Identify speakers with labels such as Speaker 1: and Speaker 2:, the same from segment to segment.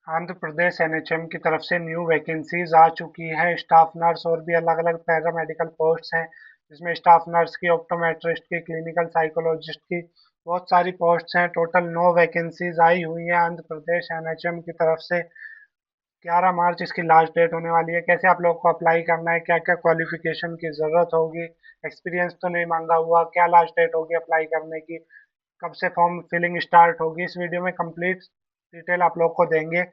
Speaker 1: Andhra Pradesh NHM की तरफ से न्यू वैकेंसीज आ चुकी हैं। स्टाफ नर्स और भी अलग अलग पैरामेडिकल पोस्ट्स हैं, जिसमें स्टाफ नर्स की, ऑप्टोमेट्रिस्ट की, क्लिनिकल साइकोलॉजिस्ट की बहुत सारी पोस्ट्स हैं। टोटल 9 वैकेंसीज आई हुई हैं आंध्र प्रदेश एनएचएम की तरफ से। 11 मार्च इसकी लास्ट डेट होने वाली है। कैसे आप लोग को अप्लाई करना है, क्या क्या क्वालिफिकेशन की ज़रूरत होगी, एक्सपीरियंस तो नहीं मांगा हुआ, क्या लास्ट डेट होगी अप्लाई करने की, कब से फॉर्म फिलिंग स्टार्ट होगी, इस वीडियो में कंप्लीट डिटेल आप लोग को देंगे।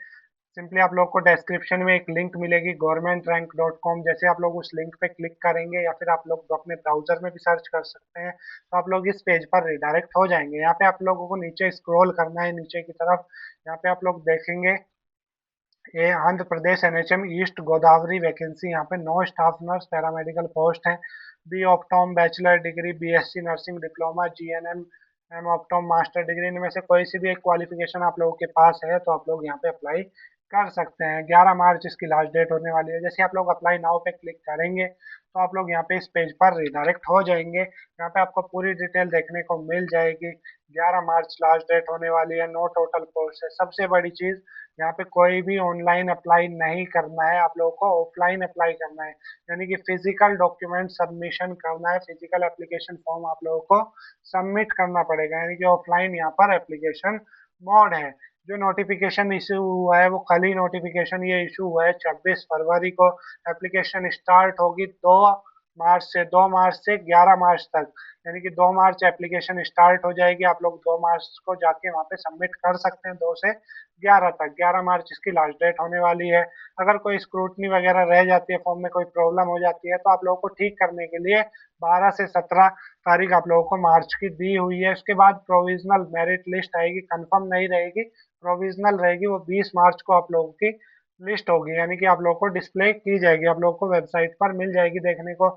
Speaker 1: सिंपली आप लोग को डिस्क्रिप्शन में एक लिंक मिलेगी governmentränk.com। जैसे आप लोग उस लिंक पे क्लिक करेंगे या फिर आप लोग अपने ब्राउजर में भी सर्च कर सकते हैं, तो आप लोग इस पेज पर रिडायरेक्ट हो जाएंगे। यहाँ पे आप लोगों को नीचे स्क्रॉल करना है नीचे की तरफ। यहाँ पे आप लोग देखेंगे ये Andhra Pradesh NHM East Godavari vacancy. यहाँ पे 9 स्टाफ नर्स पैरामेडिकल पोस्ट हैं। B Optom bachelor degree, BSc nursing diploma, GNM, M Optom master degree, इनमें से कोई सी भी एक क्वालिफिकेशन आप लोगों के पास है तो आप लोग यहाँ पे अप्लाई कर सकते हैं। 11 मार्च इसकी लास्ट डेट होने वाली है। जैसे आप लोग अप्लाई नाउ पे क्लिक करेंगे तो आप लोग यहाँ पे इस पेज पर रिडायरेक्ट हो जाएंगे। यहाँ पे आपको पूरी डिटेल देखने को मिल जाएगी। 11 मार्च लास्ट डेट होने वाली है। 9 टोटल पोस्ट है। सबसे बड़ी चीज, यहाँ पे कोई भी ऑनलाइन अप्लाई नहीं करना है, आप लोगों को ऑफलाइन अप्लाई करना है। यानी कि फिजिकल डॉक्यूमेंट सबमिशन करना है, फिजिकल एप्लीकेशन फॉर्म आप लोगों को सबमिट करना पड़ेगा। यानी कि ऑफलाइन यहाँ पर एप्लीकेशन मोड है। जो नोटिफिकेशन इशू हुआ है वो कल ही नोटिफिकेशन ये इशू हुआ है। 26 फरवरी को एप्लीकेशन स्टार्ट होगी। 2 11 मार्च तक, यानी कि 2 मार्च एप्लीकेशन स्टार्ट हो जाएगी। आप लोग 2 मार्च को जाके वहाँ पे सबमिट कर सकते हैं। 2 से 11 तक, 11 मार्च इसकी लास्ट डेट होने वाली है। अगर कोई स्क्रूटनी वगैरह रह जाती है, फॉर्म में कोई प्रॉब्लम हो जाती है, तो आप लोगों को ठीक करने के लिए 12 से 17 तारीख आप लोगों को मार्च की दी हुई है। उसके बाद प्रोविजनल मेरिट लिस्ट आएगी, कंफर्म नहीं रहेगी, प्रोविजनल रहेगी। वो 20 मार्च को आप लोगों की लिस्ट होगी, यानी कि आप लोगों को डिस्प्ले की जाएगी, आप लोगों को वेबसाइट पर मिल जाएगी देखने को।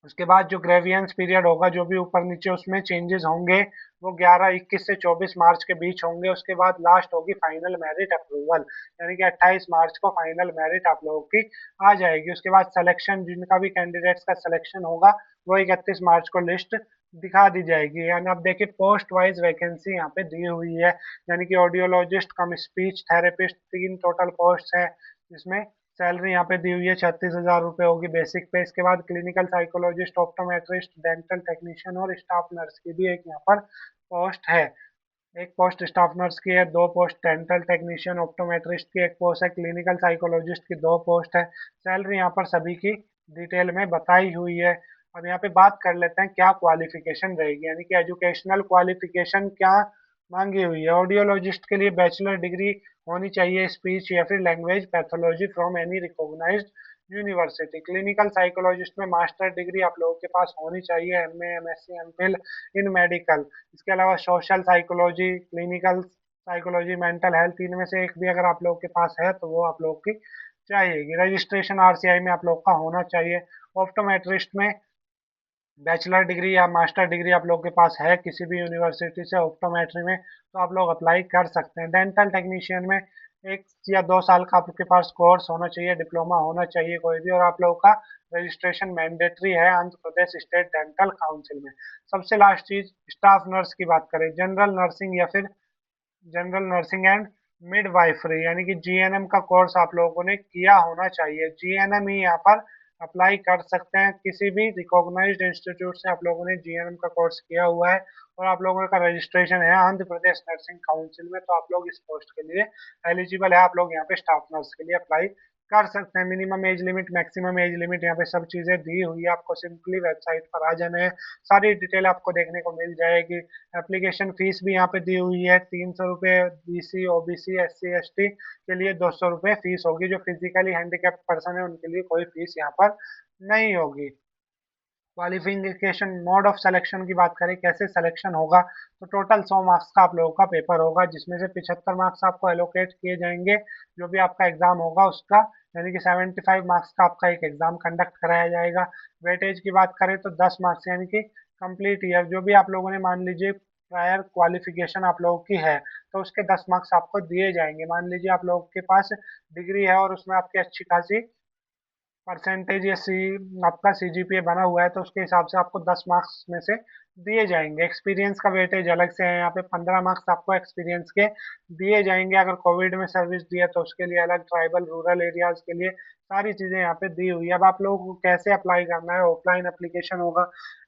Speaker 1: उसके बाद जो ग्रेवियंस पीरियड होगा, जो भी ऊपर नीचे उसमें चेंजेस होंगे, वो 11-21 से 24 मार्च के बीच होंगे। उसके बाद लास्ट होगी फाइनल मेरिट अप्रूवल, यानी कि 28 मार्च को फाइनल मेरिट आप लोगों की आ जाएगी। उसके बाद सिलेक्शन, जिनका भी कैंडिडेट्स का सिलेक्शन होगा, वो 31 मार्च को लिस्ट दिखा दी जाएगी। यानी आप देखिए पोस्ट वाइज वैकेंसी यहाँ पे दी हुई है। यानी कि ऑडियोलॉजिस्ट कम स्पीच थेरेपिस्ट 3 टोटल पोस्ट है, जिसमें सैलरी यहाँ पे दी हुई है 36,000 रुपये होगी बेसिक पे। इसके बाद clinical psychologist, optometrist, dental technician और स्टाफ नर्स की भी एक यहाँ पर पोस्ट है। एक पोस्ट स्टाफ नर्स की है, 2 पोस्ट डेंटल टेक्नीशियन ऑप्टोमेट्रिस्ट की, एक पोस्ट है क्लिनिकल साइकोलॉजिस्ट की, 2 पोस्ट है। सैलरी यहाँ पर सभी की डिटेल में बताई हुई है। अब यहाँ पे बात कर लेते हैं क्या क्वालिफिकेशन रहेगी, यानी कि एजुकेशनल क्वालिफिकेशन क्या मांगी हुई है। ऑडियोलॉजिस्ट के लिए बैचलर डिग्री होनी चाहिए स्पीच या फिर language pathology from any recognised university. Clinical psychologist में मास्टर डिग्री आप लोगों के पास होनी चाहिए, MA, MSc, MPhil in medical. इसके अलावा social psychology, clinical psychology, mental health, इनमें से एक भी अगर आप लोगों के पास है तो वो आप लोग की चाहिएगी। रजिस्ट्रेशन आरसीआई में आप लोग का होना चाहिए। ऑप्टोमेट्रिस्ट में बैचलर डिग्री या मास्टर डिग्री आप लोग के पास है किसी भी यूनिवर्सिटी से ऑप्टोमेट्री में, तो आप लोग अप्लाई कर सकते हैं। डेंटल टेक्नीशियन में 1 या 2 साल का आपके पास कोर्स होना चाहिए, डिप्लोमा होना चाहिए कोई भी, और आप लोगों का रजिस्ट्रेशन मैंडेटरी है Andhra Pradesh state dental council में। सबसे लास्ट चीज, स्टाफ नर्स की बात करें, जनरल नर्सिंग या फिर जनरल नर्सिंग एंड मिडवाइफरी, यानी कि जीएनएम का कोर्स आप लोगों ने किया होना चाहिए। जीएनएम ही यहाँ पर अप्लाई कर सकते हैं। किसी भी रिकॉग्नाइज्ड इंस्टीट्यूट से आप लोगों ने जीएनएम का कोर्स किया हुआ है और आप लोगों का रजिस्ट्रेशन है आंध्र प्रदेश नर्सिंग काउंसिल में, तो आप लोग इस पोस्ट के लिए एलिजिबल है। आप लोग यहाँ पे स्टाफ नर्स के लिए अप्लाई कर सकते हैं। Minimum age limit, maximum age limit, यहाँ पे सब चीजें दी हुई है। आपको सिंपली वेबसाइट पर आ जाना है, सारी डिटेल आपको देखने को मिल जाएगी। एप्लीकेशन फीस भी यहाँ पे दी हुई है, 300 रुपये। बीसी, ओबीसी, एससी, एसटी के लिए 200 रुपये फीस होगी। जो फिजिकली हैंडीकैप्ड पर्सन है उनके लिए कोई फीस यहाँ पर नहीं होगी। क्वालिफिकेशन, मोड ऑफ सिलेक्शन की बात करें, कैसे सिलेक्शन होगा, तो टोटल 100 मार्क्स का आप लोगों का पेपर होगा, जिसमें से 75 मार्क्स आपको एलोकेट किए जाएंगे जो भी आपका एग्जाम होगा उसका, यानी कि 75 मार्क्स का आपका एक एग्जाम कंडक्ट कराया जाएगा। वेटेज की बात करें तो 10 मार्क्स, यानी कि कंप्लीट ईयर जो भी आप लोगों ने, मान लीजिए प्रायर क्वालिफिकेशन आप लोगों की है, तो उसके 10 मार्क्स आपको दिए जाएंगे। मान लीजिए आप लोगों के पास डिग्री है और उसमें आपकी अच्छी खासी परसेंटेज या सी आपका सीजीपीए बना हुआ है, तो उसके हिसाब से आपको 10 मार्क्स में से दिए जाएंगे। एक्सपीरियंस का वेटेज अलग से है, यहाँ पे 15 मार्क्स आपको एक्सपीरियंस के दिए जाएंगे। अगर कोविड में सर्विस दी है तो उसके लिए अलग, ट्राइबल रूरल एरियाज के लिए सारी चीजें यहाँ पे दी हुई है। अब आप लोगों को कैसे अप्लाई करना है, ऑफलाइन एप्लीकेशन होगा,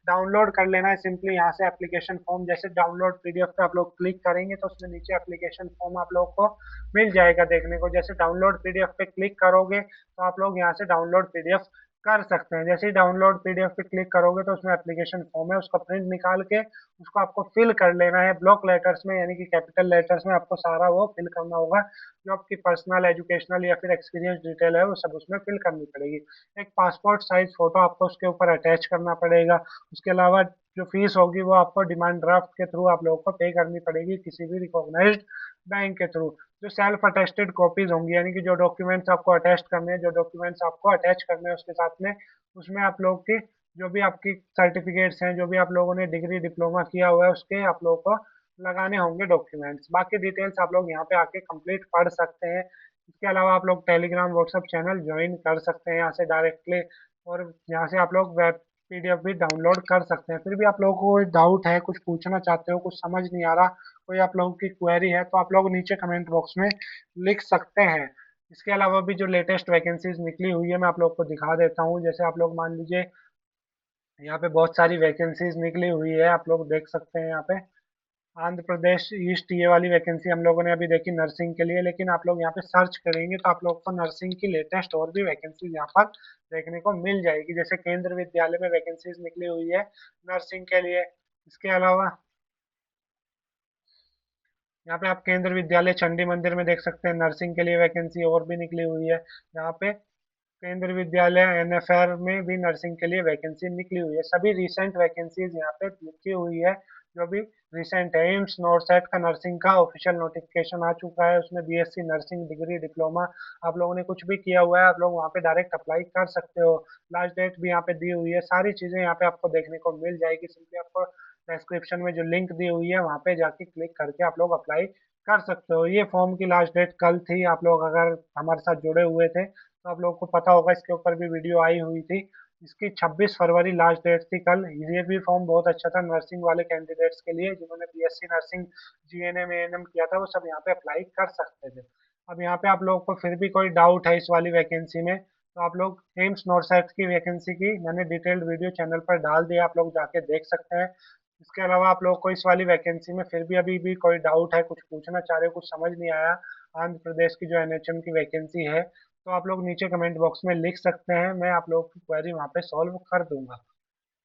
Speaker 1: डाउनलोड कर लेना है सिंपली यहाँ से एप्लीकेशन फॉर्म। जैसे डाउनलोड पीडीएफ पे आप लोग क्लिक करेंगे तो उसमें नीचे एप्लीकेशन फॉर्म आप लोग को मिल जाएगा देखने को। जैसे डाउनलोड पीडीएफ पे क्लिक करोगे तो आप लोग यहाँ से डाउनलोड पीडीएफ कर सकते हैं। जैसे ही डाउनलोड पीडीएफ पे क्लिक करोगे तो उसमें एप्लीकेशन फॉर्म है, उसका प्रिंट निकाल के उसको आपको फिल कर लेना है ब्लॉक लेटर्स में, यानी कि कैपिटल लेटर्स में आपको सारा वो फिल करना होगा। जो आपकी पर्सनल, एजुकेशनल या फिर एक्सपीरियंस डिटेल है वो सब उसमें फिल करनी पड़ेगी। एक पासपोर्ट साइज फोटो आपको उसके ऊपर अटैच करना पड़ेगा। उसके अलावा जो फीस होगी वो आपको डिमांड ड्राफ्ट के थ्रू आप लोगों को पे करनी पड़ेगी, किसी भी रिकॉग्नाइज्ड बैंक के थ्रू। जो सेल्फ अटेस्टेड कॉपीज होंगी, यानी कि जो डॉक्यूमेंट्स आपको अटेस्ट करने हैं, जो डॉक्यूमेंट्स आपको अटैच करने हैं उसके साथ में, उसमें आप लोग की जो भी आपकी सर्टिफिकेट्स हैं, जो भी आप लोगों ने डिग्री डिप्लोमा किया हुआ है, उसके आप लोगों को लगाने होंगे डॉक्यूमेंट्स। बाकी डिटेल्स आप लोग यहाँ पे आके कंप्लीट पढ़ सकते हैं। इसके अलावा आप लोग टेलीग्राम व्हाट्सएप चैनल ज्वाइन कर सकते हैं यहाँ से डायरेक्टली, और यहाँ से आप लोग वेब पीडीएफ भी डाउनलोड कर सकते हैं। फिर भी आप लोगों को कोई डाउट है, कुछ पूछना चाहते हो, कुछ समझ नहीं आ रहा, कोई आप लोगों की क्वेरी है, तो आप लोग नीचे कमेंट बॉक्स में लिख सकते हैं। इसके अलावा भी जो लेटेस्ट वैकेंसीज निकली हुई है मैं आप लोग को दिखा देता हूँ। जैसे आप लोग मान लीजिए यहाँ पे बहुत सारी वैकेंसीज निकली हुई है, आप लोग देख सकते हैं यहाँ पे। आंध्र प्रदेश ईस्ट, ये वाली वैकेंसी हम लोगों ने अभी देखी नर्सिंग के लिए, लेकिन आप लोग यहाँ पे सर्च करेंगे तो आप लोग को नर्सिंग की लेटेस्ट और भी वैकेंसीज यहाँ पर देखने को मिल जाएगी। जैसे केंद्र विद्यालय में वैकेंसीज निकली हुई है नर्सिंग के लिए। इसके अलावा यहाँ पे आप केंद्र विद्यालय चंडी मंदिर में देख सकते हैं नर्सिंग के लिए वैकेंसी और भी निकली हुई है। यहाँ पे केंद्रीय विद्यालय एनएफआर में भी नर्सिंग के लिए वैकेंसी निकली हुई है। सभी रिसेंट वैकेंसीज यहाँ पे लिखी हुई है, जो भी रिसेंट है। एम्स नॉरसेट का नर्सिंग का ऑफिशियल नोटिफिकेशन आ चुका है, उसमें बीएससी नर्सिंग डिग्री डिप्लोमा आप लोगों ने कुछ भी किया हुआ है, आप लोग वहाँ पे डायरेक्ट अप्लाई कर सकते हो। लास्ट डेट भी यहाँ पे दी हुई है, सारी चीजें यहाँ पे आपको देखने को मिल जाएगी। सिंपली आपको डिस्क्रिप्शन में जो लिंक दी हुई है वहाँ पे जाके क्लिक करके आप लोग अप्लाई कर सकते हो। ये फॉर्म की लास्ट डेट कल थी। आप लोग अगर हमारे साथ जुड़े हुए थे तो आप लोगों को पता होगा, इसके ऊपर भी वीडियो आई हुई थी। इसकी 26 फरवरी लास्ट डेट थी कल। ये भी फॉर्म बहुत अच्छा था नर्सिंग वाले कैंडिडेट्स के लिए, जिन्होंने बीएससी नर्सिंग जीएनएम एएनएम किया था, वो सब यहाँ पे अप्लाई कर सकते थे। अब यहाँ पे आप लोगों को फिर भी कोई डाउट है इस वाली वैकेंसी में, तो आप लोग एम्स नॉरसेट की वैकेंसी की मैंने डिटेल्ड वीडियो चैनल पर डाल दिया, आप लोग जाके देख सकते हैं। इसके अलावा आप लोग को इस वाली वैकेंसी में फिर भी अभी भी कोई डाउट है, कुछ पूछना चाह रहे हो, कुछ समझ नहीं आया आंध्र प्रदेश की जो एनएचएम की वैकेंसी है, तो आप लोग नीचे कमेंट बॉक्स में लिख सकते हैं, मैं आप लोगों की क्वेरी वहाँ पे सॉल्व कर दूंगा।